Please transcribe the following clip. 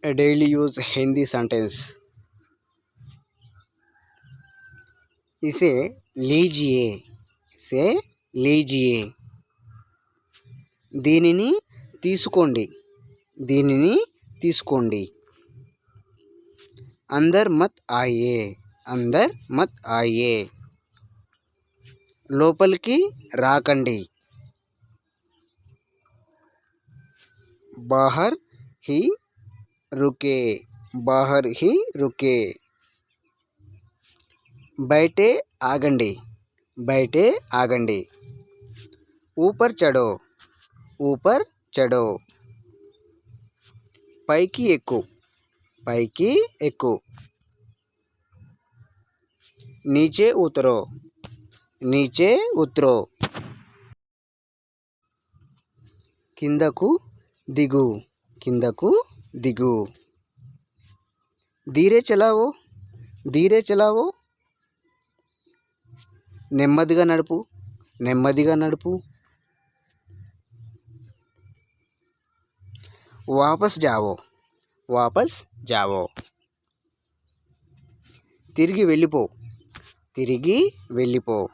A daily use Hindi sentence. इसे लीजिए, इसे लीजिए. దీనిని తీసుకోండి, దీనిని తీసుకోండి. अंदर मत आइए, अंदर मत आइए. లోపలికి రాకండి. बाहर ही रुके, बाहर ही रुके. బయటే ఆగండి, బయటే ఆగండి. ऊपर चढ़ो, ऊपर चढ़ो. పైకి ఎక్కు, పైకి ఎక్కు. नीचे उतरो, नीचे उतरो. కిందకు దిగు, కిందకు దిగు. धीरे चलाओ, धीरे चलाओ. నెమ్మదిగా నడుపు, నెమ్మదిగా నడుపు. వాపస్ జావో, వాపస్ జావో. తిరిగి వెళ్ళిపో, తిరిగి వెళ్ళిపో.